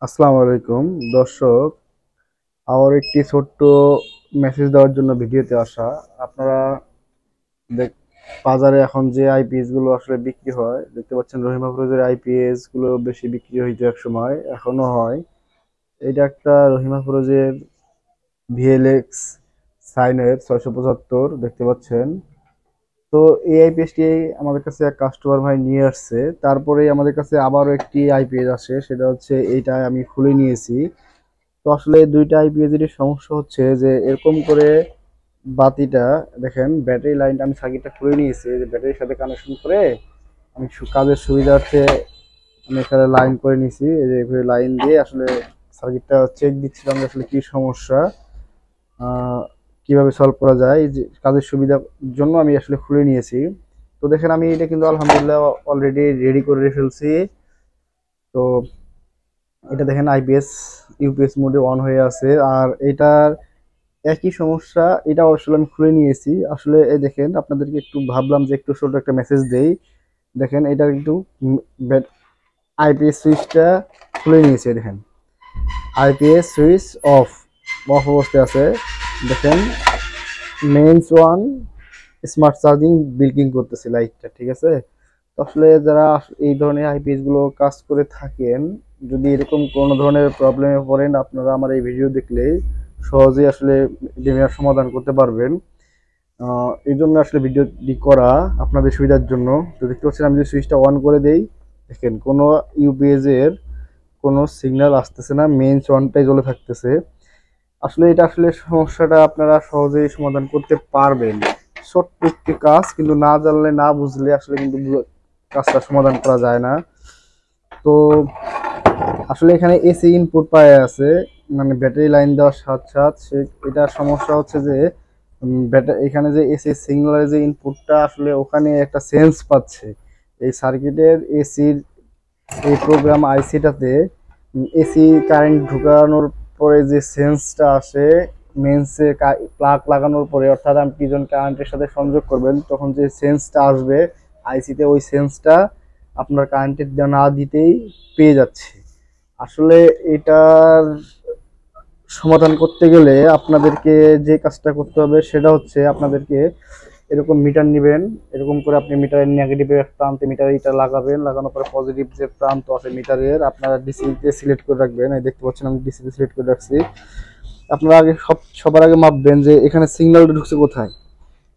আসসালামু আলাইকুম দর্শক, আমার একটি ছোট্ট মেসেজ দেওয়ার জন্য ভিডিওতে আসা। আপনারা দেখ বাজারে এখন যে আইপিএস গুলো আসলে বিক্রি হয়, দেখতে পাচ্ছেন রহিমা ফিরোজের আইপিএস গুলো বেশি বিক্রি হইতো এক সময়, এখনো হয়। এটা একটা রহিমা ফিরোজের ভিএলএক্স সাইনের 675 দেখতে পাচ্ছেন। তো এই আইপিএসটি আমাদের কাছে এক কাস্টমার ভাই নিয়ে আসছে, তারপরে আমাদের কাছে আবারও একটি আইপিএস আসে, সেটা হচ্ছে এইটা আমি খুলে নিয়েছি। তো আসলে দুইটা আইপিএস এর সমস্যা হচ্ছে যে এরকম করে বাতিটা দেখেন, ব্যাটারি লাইনটা আমি সার্কিটটা খুলে নিয়েছি, যে ব্যাটারির সাথে কানেকশন করে আমি কাজের সুবিধার্থে আমি এখানে লাইন করে নিয়েছি। এই যে এভাবে লাইন দিয়ে আসলে সার্কিটটা চেক দিচ্ছিলাম যে আসলে কি সমস্যা, কিভাবে সলভ করা যায়, এই যে কাজের সুবিধার জন্য আমি আসলে খুলে নিয়েছি। তো দেখেন আমি এটা কিন্তু আলহামদুলিল্লাহ অলরেডি রেডি করে ফেলছি। তো এটা দেখেন আইপিএস ইউপিএস মোডে অন হয়ে আছে, আর এটার একই সমস্যা। এটা আসলে আমি খুলে নিয়েছি। আসলে এই দেখেন, আপনাদেরকে একটু ভাবলাম যে একটু ছোট একটা মেসেজ দেই। দেখেন এটা একটু আইপিএস সুইচটা খুলে নিয়েছে, দেখেন আইপিএস সুইচ অফ অফ অবস্থায় আছে। দেখেন মেইনস ওয়ান স্মার্ট চার্জিং বিল্কিং করতেছে লাইটটা, ঠিক আছে। তো আসলে যারা এই ধরনের আইপিএস গুলো কাজ করে থাকেন, যদি এরকম কোনো ধরনের প্রবলেমে পড়েন, আপনারা আমার এই ভিডিও দেখলে সহজেই আসলে ডিমের সমাধান করতে পারবেন। এই জন্য আসলে ভিডিওটি করা আপনাদের সুবিধার জন্য। তো দেখতে পাচ্ছেন আমি যদি সুইচটা অন করে দেই, দেখেন কোনো ইউপিএস এর কোনো সিগন্যাল আসতেছে না, মেইনস ওয়ানটাই জ্বলে থাকতেছে। আসলে এটা আসলে সমস্যাটা আপনারা সহজেই সমাধান করতে পারবেন। ছোট্ট একটি কাজ, কিন্তু না জানলে না বুঝলে আসলে কিন্তু কাজটা সমাধান করা যায় না। তো আসলে এখানে এসি ইনপুট পাওয়া আছে, মানে ব্যাটারি লাইন দেওয়ার সাথে সাথে এটার সমস্যা হচ্ছে যে এখানে যে এসি সিগন্যালের যে ইনপুটটা আসলে ওখানে একটা সেন্স পাচ্ছে এই সার্কিটের এসির এই প্রোগ্রাম আইসিটাতে। এসি কারেন্ট ঢুকানোর পরে যে সেন্সটা আসে মেন্সে প্লাগ লাগানোর পরে, অর্থাৎ আপনি পিজন কারেন্টের সাথে সংযোগ করবেন, তখন যে সেন্সটা আসবে আইসিতে, ওই সেন্সটা আপনার কারেন্টের না দিতেই পেয়ে যাচ্ছে। আসলে এটার সমাধান করতে গেলে আপনাদেরকে যে কাজটা করতে হবে সেটা হচ্ছে আপনাদেরকে এরকম মিটার নেবেন। এরকম করে আপনি মিটারের নেগেটিভের প্রান্তে মিটারে এটা লাগাবেন, লাগানোর পরে পজিটিভ যে প্রান্ত আছে মিটারের আপনারা ডিসিতে সিলেক্ট করে রাখবেন। এই দেখতে পাচ্ছেন আমি ডিসিতে সিলেক্ট করে রাখছি। আপনারা আগে সবার আগে মাপবেন যে এখানে সিগন্যালটা ঢুকছে কোথায়।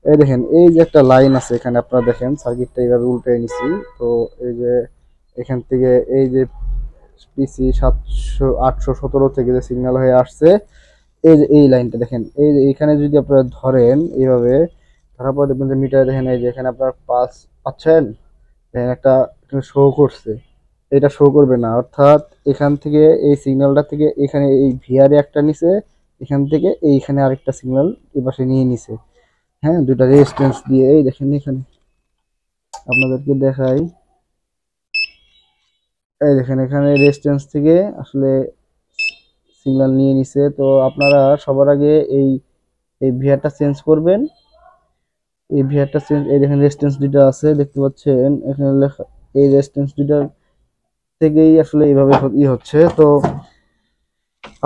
এই দেখেন এই যে একটা লাইন আছে এখানে, আপনারা দেখেন সার্কিটটা এইভাবে উল্টে নিছি। তো এই যে এখান থেকে এই যে পিসি 817 থেকে যে সিগন্যাল হয়ে আসছে, এই যে এই লাইনটা দেখেন, এই যে এখানে যদি আপনারা ধরেন এইভাবে ধরার পর দেখবেন যে মিটারে দেখেন এই যে এখানে আপনার পাস পাচ্ছেন, দেখেন একটা শো করছে। এটা শো করবে না, অর্থাৎ এখান থেকে এই সিগন্যালটা থেকে এখানে এই ভিআরে একটা নিছে, এখান থেকে এইখানে আরেকটা সিগন্যাল এই পাশে নিয়ে নিছে। হ্যাঁ, দুটা রেজিস্ট্যান্স দিয়ে এই দেখেন এখানে আপনাদেরকে দেখাই। এই দেখেন এখানে রেজিস্ট্যান্স থেকে আসলে সিগন্যাল নিয়ে নিছে। তো আপনারা সবার আগে এই এই ভিআরটা চেঞ্জ করবেন। এই ভিআরটা চেঞ্জ, এই দেখেন রেজিস্ট্যান্স দুটো আছে দেখতে পাচ্ছেন এখানে লেখা, এই রেজিস্ট্যান্স দুটার থেকেই আসলে এইভাবে হচ্ছে। তো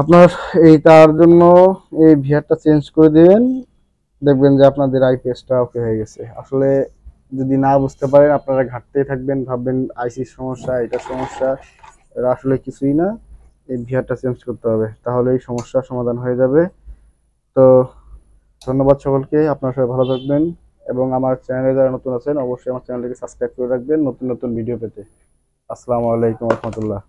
আপনার এই তার জন্য এই ভিআরটা চেঞ্জ করে দিবেন, দেখবেন যে আপনাদের আইপিএসটা ওকে হয়ে গেছে। আসলে যদি না বুঝতে পারেন আপনারা ঘাটতেই থাকবেন, ভাববেন আইসির সমস্যা, এটা সমস্যা, এটা আসলে কিছুই না। এই ভিআরটা চেঞ্জ করতে হবে, তাহলে এই সমস্যার সমাধান হয়ে যাবে। তো ধন্যবাদ সকলকে, আপনারা সবাই ভালো থাকবেন, এবং আমার চ্যানেলে যারা নতুন আছেন অবশ্যই আমার চ্যানেলটিকে সাবস্ক্রাইব করে রাখবেন নতুন নতুন ভিডিও পেতে। আসসালামু আলাইকুম রহমতুল্লাহ।